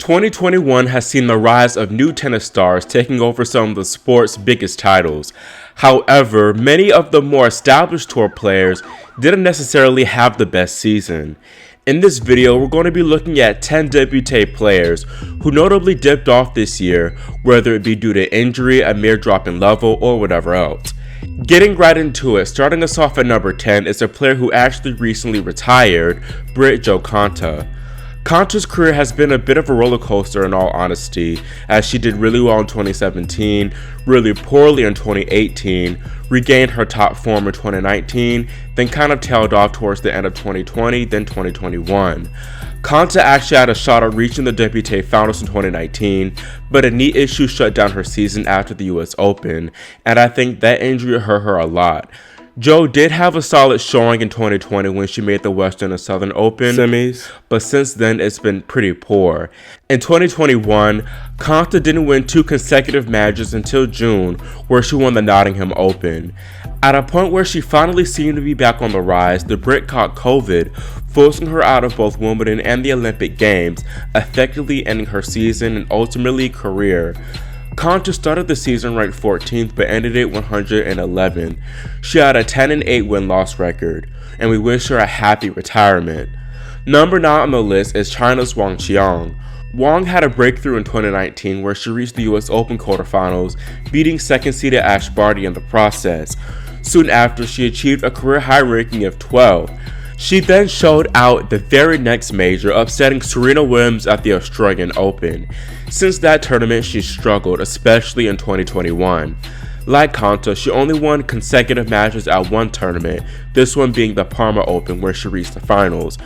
2021 has seen the rise of new tennis stars taking over some of the sport's biggest titles. However, many of the more established tour players didn't necessarily have the best season. In this video, we're going to be looking at 10 WTA players who notably dipped off this year, whether it be due to injury, a mere drop in level, or whatever else. Getting right into it, starting us off at number 10 is a player who actually recently retired, Jo Konta. Konta's career has been a bit of a roller coaster in all honesty, as she did really well in 2017, really poorly in 2018, regained her top form in 2019, then kind of tailed off towards the end of 2020, then 2021. Konta actually had a shot at reaching the WTA finals in 2019, but a knee issue shut down her season after the US Open, and I think that injury hurt her a lot. Jo did have a solid showing in 2020 when she made the Western and Southern Open semis, but since then it's been pretty poor. In 2021, Konta didn't win 2 consecutive matches until June, where she won the Nottingham Open. At a point where she finally seemed to be back on the rise, the Brit caught COVID, forcing her out of both Wimbledon and the Olympic Games, effectively ending her season and ultimately career. Konta started the season ranked 14th but ended it 111th. She had a 10-8 win-loss record, and we wish her a happy retirement. Number 9 on the list is China's Wang Qiang. Wang had a breakthrough in 2019 where she reached the US Open quarterfinals, beating second-seeded Ash Barty in the process. Soon after, she achieved a career-high ranking of 12. She then showed out the very next major, upsetting Serena Williams at the Australian Open. Since that tournament, she struggled, especially in 2021. Like Konta, she only won consecutive matches at one tournament, this one being the Parma Open where she reached the finals.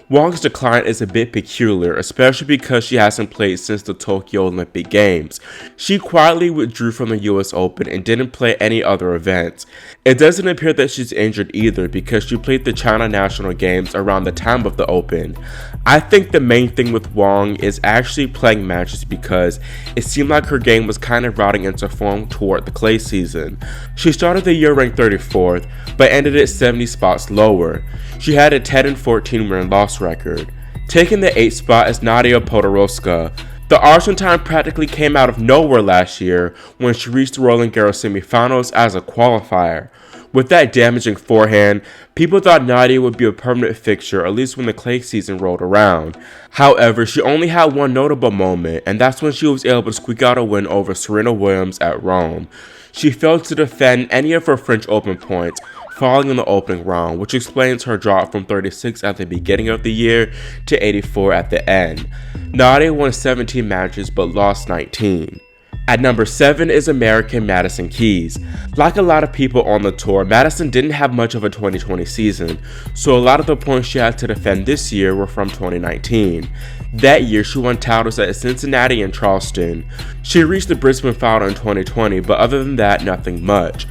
Wang's decline is a bit peculiar, especially because she hasn't played since the Tokyo Olympic Games. She quietly withdrew from the US Open and didn't play any other events. It doesn't appear that she's injured either because she played the China National Games around the time of the Open. I think the main thing with Wang is actually playing matches because it seemed like her game was kind of routing into form toward the clay season. She started the year ranked 34th, but ended it 70 spots lower. She had a 10-14 win-loss record. Taking the 8th spot is Nadia Podoroska. The Argentine practically came out of nowhere last year when she reached the Roland Garros semifinals as a qualifier. With that damaging forehand, people thought Nadia would be a permanent fixture, at least when the clay season rolled around. However, she only had one notable moment, and that's when she was able to squeak out a win over Serena Williams at Rome. She failed to defend any of her French Open points, falling in the opening round, which explains her drop from 36 at the beginning of the year to 84 at the end. Nadia won 17 matches but lost 19. At number 7 is American Madison Keys. Like a lot of people on the tour, Madison didn't have much of a 2020 season, so a lot of the points she had to defend this year were from 2019. That year, she won titles at Cincinnati and Charleston. She reached the Brisbane final in 2020, but other than that, nothing much.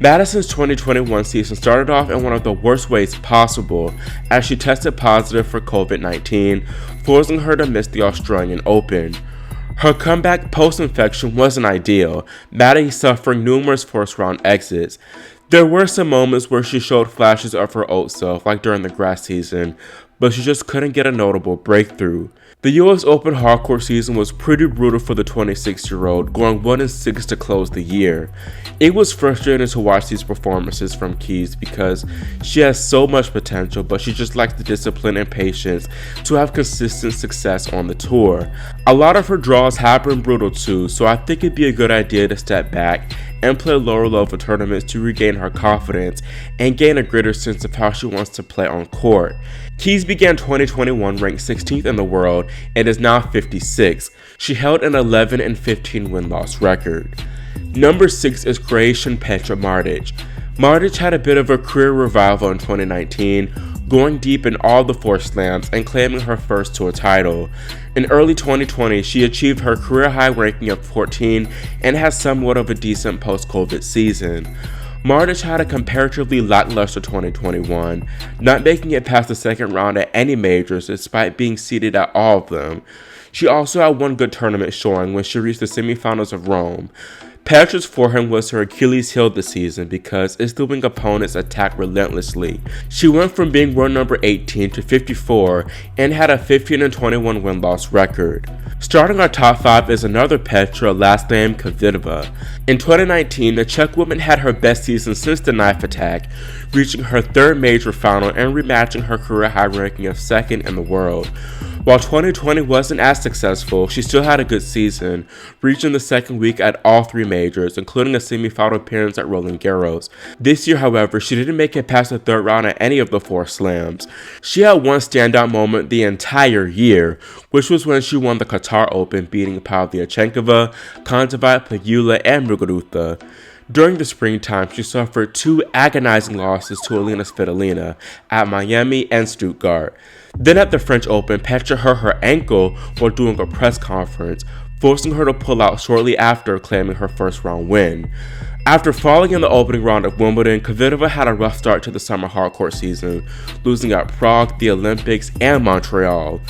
Madison's 2021 season started off in one of the worst ways possible, as she tested positive for COVID-19, forcing her to miss the Australian Open. Her comeback post-infection wasn't ideal, Maddie suffering numerous first-round exits. There were some moments where she showed flashes of her old self, like during the grass season, but she just couldn't get a notable breakthrough. The US Open hardcourt season was pretty brutal for the 26-year-old, going 1-6 to close the year. It was frustrating to watch these performances from Keys because she has so much potential, but she just lacks the discipline and patience to have consistent success on the tour. A lot of her draws have been brutal too, so I think it'd be a good idea to step back and play lower level tournaments to regain her confidence and gain a greater sense of how she wants to play on court. Keys began 2021 ranked 16th in the world and is now 56th. She held an 11-15 win-loss record. Number 6 is Croatian Petra Martic. Martic had a bit of a career revival in 2019, going deep in all the 4 slams and claiming her first tour title. In early 2020, she achieved her career-high ranking of 14 and has somewhat of a decent post-COVID season. Martic had a comparatively lackluster 2021, not making it past the second round at any majors despite being seeded at all of them. She also had one good tournament showing when she reached the semifinals of Rome. Petra's forehand was her Achilles heel this season because its wing opponents attacked relentlessly. She went from being world number 18 to 54 and had a 15-21 win-loss record. Starting our top 5 is another Petra, last name Kvitova. In 2019, the Czech woman had her best season since the knife attack, reaching her third major final and rematching her career high ranking of second in the world. While 2020 wasn't as successful, she still had a good season, reaching the second week at all 3 majors, including a semi-final appearance at Roland Garros. This year, however, she didn't make it past the third round at any of the 4 slams. She had one standout moment the entire year, which was when she won the Qatar Open, beating Pavlyuchenkova, Kontaveit, Pegula, and Muguruza. During the springtime, she suffered 2 agonizing losses to Alina Svitolina at Miami and Stuttgart. Then at the French Open, Petra hurt her ankle while doing a press conference, forcing her to pull out shortly after claiming her first round win. After falling in the opening round of Wimbledon, Kvitova had a rough start to the summer hardcourt season, losing at Prague, the Olympics, and Montreal.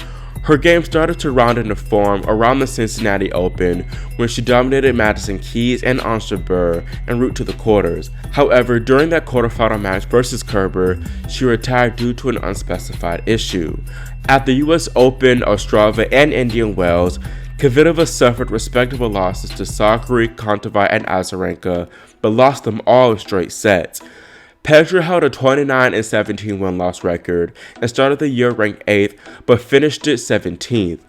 Her game started to round into form around the Cincinnati Open when she dominated Madison Keys and Ons Jabeur en route to the quarters. However, during that quarterfinal match versus Kerber, she retired due to an unspecified issue. At the US Open, Ostrava, and Indian Wells, Kvitova suffered respectable losses to Sakkari, Kontaveit, and Azarenka, but lost them all in straight sets. Petra held a 29-17 win-loss record and started the year ranked 8th, but finished it 17th.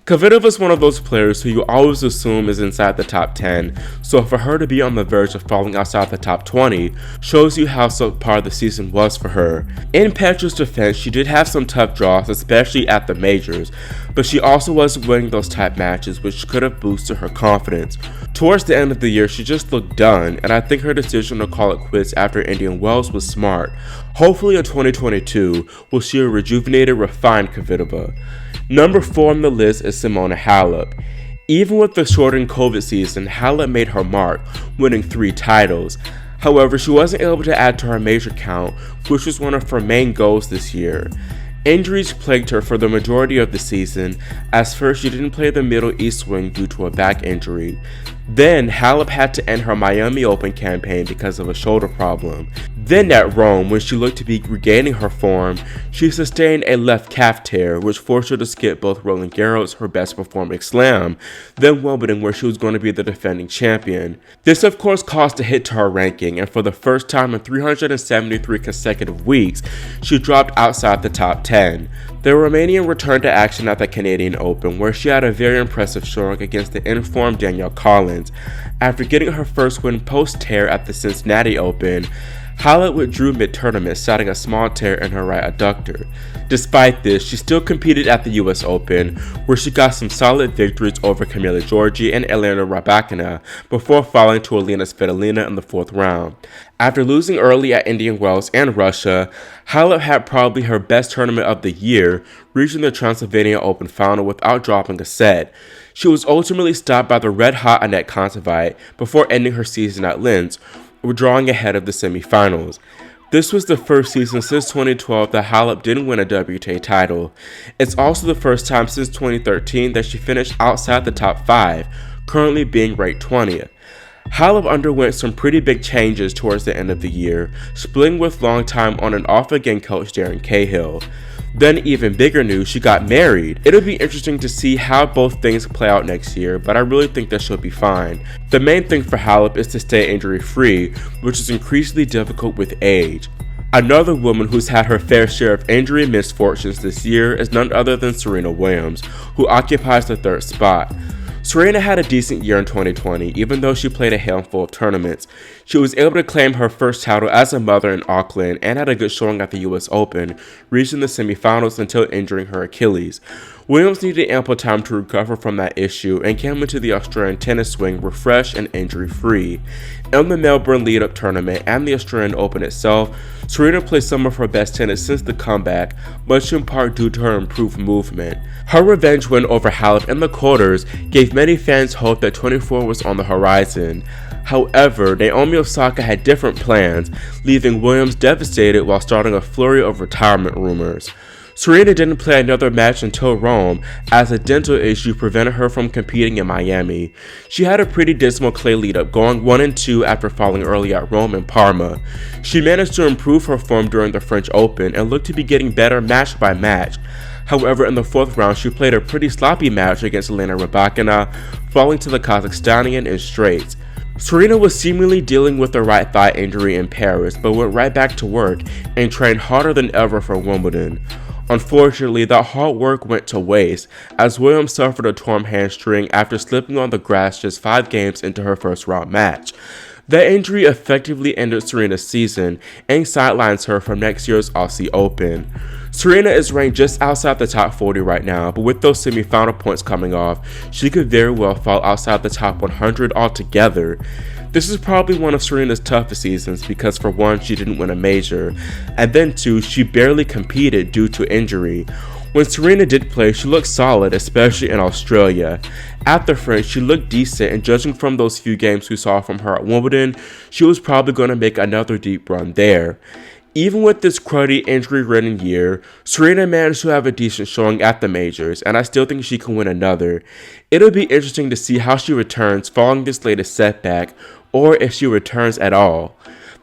Kvitova is one of those players who you always assume is inside the top 10, so for her to be on the verge of falling outside the top 20 shows you how subpar the season was for her. In Petra's defense, she did have some tough draws, especially at the majors, but she also wasn't winning those type matches, which could have boosted her confidence. Towards the end of the year, she just looked done, and I think her decision to call it quits after Indian Wells was smart. Hopefully in 2022, we'll see a rejuvenated, refined Kvitova. Number 4 on the list is Simona Halep. Even with the shortened COVID season, Halep made her mark, winning 3 titles. However, she wasn't able to add to her major count, which was one of her main goals this year. Injuries plagued her for the majority of the season, as first she didn't play the Middle East swing due to a back injury. Then, Halep had to end her Miami Open campaign because of a shoulder problem. Then at Rome, when she looked to be regaining her form, she sustained a left calf tear, which forced her to skip both Roland Garros, her best performing slam, then Wimbledon, where she was going to be the defending champion. This of course caused a hit to her ranking, and for the first time in 373 consecutive weeks, she dropped outside the top 10. The Romanian returned to action at the Canadian Open, where she had a very impressive showing against the informed Danielle Collins. After getting her first win post-tear at the Cincinnati Open, Halep withdrew mid-tournament, citing a small tear in her right adductor. Despite this, she still competed at the US Open, where she got some solid victories over Camila Giorgi and Elena Rybakina before falling to Alina Svitolina in the 4th round. After losing early at Indian Wells and Russia, Halep had probably her best tournament of the year, reaching the Transylvania Open final without dropping a set. She was ultimately stopped by the red-hot Anett Kontaveit before ending her season at Linz, withdrawing ahead of the semifinals. This was the first season since 2012 that Halep didn't win a WTA title. It's also the first time since 2013 that she finished outside the top 5, currently being ranked 20th. Halep underwent some pretty big changes towards the end of the year, splitting with longtime on and off again coach Darren Cahill. Then even bigger news, she got married. It'll be interesting to see how both things play out next year, but I really think that she'll be fine. The main thing for Halep is to stay injury free, which is increasingly difficult with age. Another woman who's had her fair share of injury misfortunes this year is none other than Serena Williams, who occupies the 3rd spot. Serena had a decent year in 2020, even though she played a handful of tournaments. She was able to claim her first title as a mother in Auckland and had a good showing at the US Open, reaching the semifinals until injuring her Achilles. Williams needed ample time to recover from that issue and came into the Australian tennis swing refreshed and injury-free. In the Melbourne lead-up tournament and the Australian Open itself, Serena played some of her best tennis since the comeback, much in part due to her improved movement. Her revenge win over Halep in the quarters gave many fans hope that 24 was on the horizon. However, Naomi Osaka had different plans, leaving Williams devastated while starting a flurry of retirement rumors. Serena didn't play another match until Rome, as a dental issue prevented her from competing in Miami. She had a pretty dismal clay lead-up, going 1-2 after falling early at Rome and Parma. She managed to improve her form during the French Open and looked to be getting better match by match. However, in the fourth round, she played a pretty sloppy match against Elena Rybakina, falling to the Kazakhstanian in straights. Serena was seemingly dealing with a right thigh injury in Paris, but went right back to work and trained harder than ever for Wimbledon. Unfortunately, that hard work went to waste, as Williams suffered a torn hamstring after slipping on the grass just 5 games into her first round match. That injury effectively ended Serena's season and sidelines her from next year's Aussie Open. Serena is ranked just outside the top 40 right now, but with those semi-final points coming off, she could very well fall outside the top 100 altogether. This is probably one of Serena's toughest seasons because for one, she didn't win a major, and then two, she barely competed due to injury. When Serena did play, she looked solid, especially in Australia. At the French, she looked decent, and judging from those few games we saw from her at Wimbledon, she was probably going to make another deep run there. Even with this cruddy injury-ridden year, Serena managed to have a decent showing at the majors, and I still think she can win another. It'll be interesting to see how she returns following this latest setback, or if she returns at all.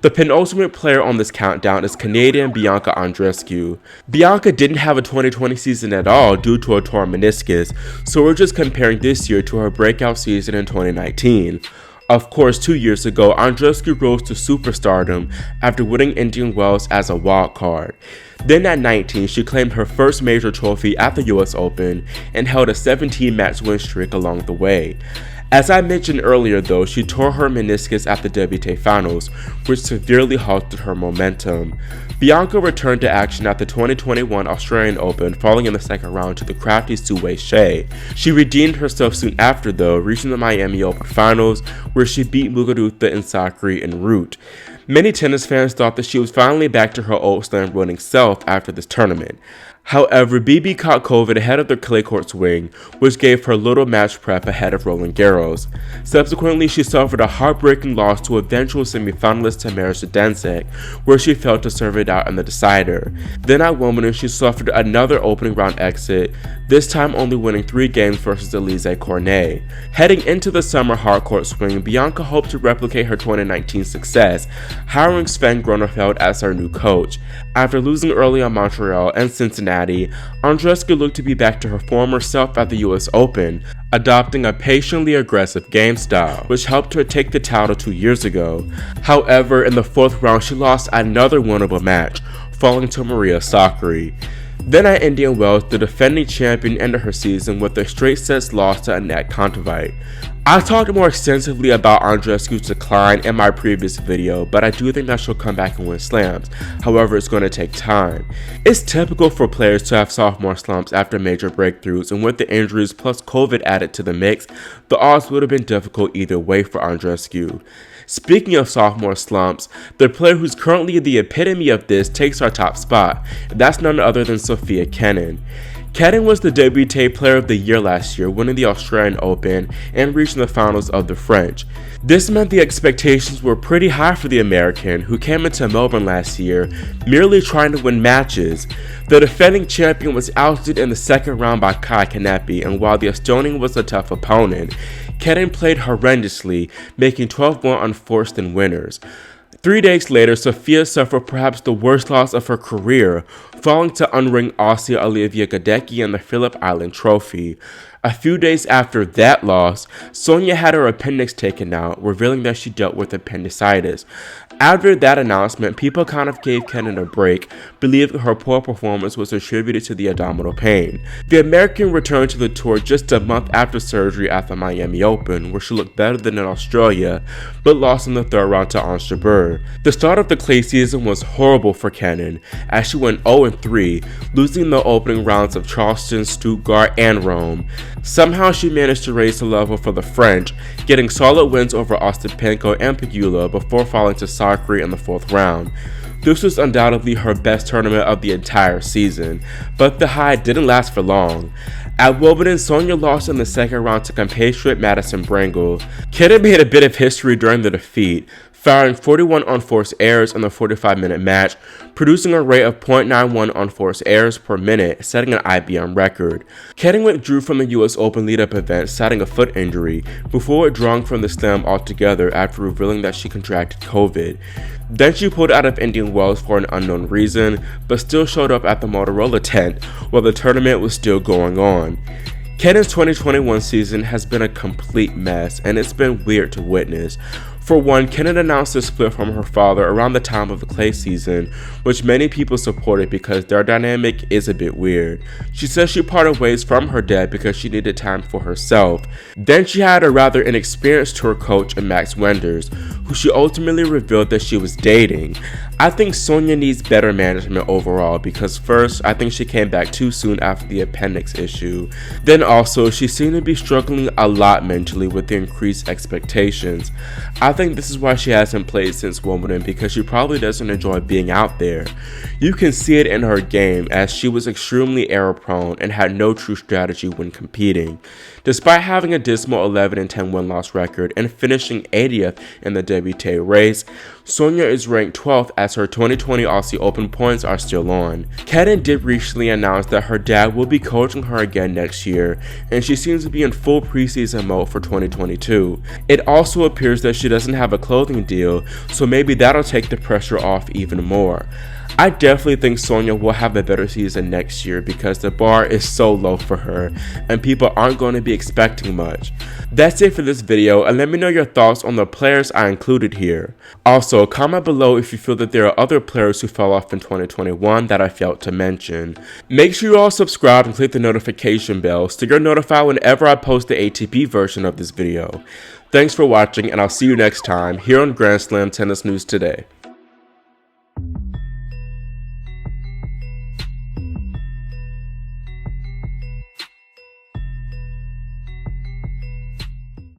The penultimate player on this countdown is Canadian Bianca Andreescu. Bianca didn't have a 2020 season at all due to a torn meniscus, so we're just comparing this year to her breakout season in 2019. Of course, 2 years ago, Andreescu rose to superstardom after winning Indian Wells as a wild card. Then at 19, she claimed her first major trophy at the US Open and held a 17-match win streak along the way. As I mentioned earlier though, she tore her meniscus at the WTA Finals, which severely halted her momentum. Bianca returned to action at the 2021 Australian Open, falling in the second round to the crafty Su-Wei Hsieh. She redeemed herself soon after though, reaching the Miami Open Finals, where she beat Muguruza and Sakari en route. Many tennis fans thought that she was finally back to her old slam winning self after this tournament. However, BB caught COVID ahead of the clay court swing, which gave her little match prep ahead of Roland Garros. Subsequently, she suffered a heartbreaking loss to eventual semi-finalist Tamara Zidansek, where she failed to serve it out in the decider. Then at Wimbledon, she suffered another opening round exit, this time only winning 3 games versus Elise Cornet. Heading into the summer hardcourt swing, Bianca hoped to replicate her 2019 success, hiring Sven Gronefeld as her new coach. After losing early on Montreal and Cincinnati, Andreescu looked to be back to her former self at the US Open, adopting a patiently aggressive game style, which helped her take the title 2 years ago. However, in the 4th round, she lost another winnable match, falling to Maria Sakkari. Then at Indian Wells, the defending champion ended her season with a straight sets loss to Anett Kontaveit. I talked more extensively about Andreescu's decline in my previous video, but I do think that she'll come back and win slams. However, it's going to take time. It's typical for players to have sophomore slumps after major breakthroughs, and with the injuries plus COVID added to the mix, the odds would have been difficult either way for Andreescu. Speaking of sophomore slumps, the player who's currently the epitome of this takes our top spot, and that's none other than Sofia Kenin. Kenin was the WTA Player of the Year last year, winning the Australian Open and reaching the finals of the French. This meant the expectations were pretty high for the American, who came into Melbourne last year merely trying to win matches. The defending champion was ousted in the second round by Kai Kanepi, and while the Estonian was a tough opponent, Kenin played horrendously, making 12-1 unforced in winners. 3 days later, Sofia suffered perhaps the worst loss of her career, falling to unranked Aussie Olivia Gadecki in the Phillip Island Trophy. A few days after that loss, Sonia had her appendix taken out, revealing that she dealt with appendicitis. After that announcement, people kind of gave Kenin a break, believing her poor performance was attributed to the abdominal pain. The American returned to the tour just a month after surgery at the Miami Open, where she looked better than in Australia, but lost in the 3rd round to Ons Jabeur. The start of the clay season was horrible for Kenin, as she went 0-3, losing the opening rounds of Charleston, Stuttgart, and Rome. Somehow she managed to raise the level for the French, getting solid wins over Ostapenko and Pegula before falling to Sakari in the 4th round. This was undoubtedly her best tournament of the entire season, but the high didn't last for long. At Wimbledon, Sonia lost in the 2nd round to compatriot Madison Brangle. Kenin made a bit of history during the defeat, firing 41 unforced errors in the 45-minute match, producing a rate of 0.91 unforced errors per minute, setting an IBM record. Kenin withdrew from the US Open lead-up event citing a foot injury, before withdrawing from the slam altogether after revealing that she contracted COVID. Then she pulled out of Indian Wells for an unknown reason, but still showed up at the Motorola tent while the tournament was still going on. Kenin's 2021 season has been a complete mess, and it's been weird to witness. For one, Kenin announced a split from her father around the time of the clay season, which many people supported because their dynamic is a bit weird. She says she parted ways from her dad because she needed time for herself. Then she had a rather inexperienced tour coach in Max Wenders, who she ultimately revealed that she was dating. I think Sonia needs better management overall because first, I think she came back too soon after the appendix issue. Then also, she seemed to be struggling a lot mentally with the increased expectations. I think this is why she hasn't played since Wimbledon, because she probably doesn't enjoy being out there. You can see it in her game, as she was extremely error prone and had no true strategy when competing. Despite having a dismal 11-10 win-loss record and finishing 80th in the WTA race, Sonia is ranked 12th as her 2020 Aussie Open points are still on. Kenin did recently announce that her dad will be coaching her again next year, and she seems to be in full preseason mode for 2022. It also appears that she doesn't have a clothing deal, so maybe that'll take the pressure off even more. I definitely think Sonia will have a better season next year because the bar is so low for her and people aren't going to be expecting much. That's it for this video, and let me know your thoughts on the players I included here. Also, comment below if you feel that there are other players who fell off in 2021 that I failed to mention. Make sure you all subscribe and click the notification bell so you're notified whenever I post the ATP version of this video. Thanks for watching, and I'll see you next time here on Grand Slam Tennis News Today.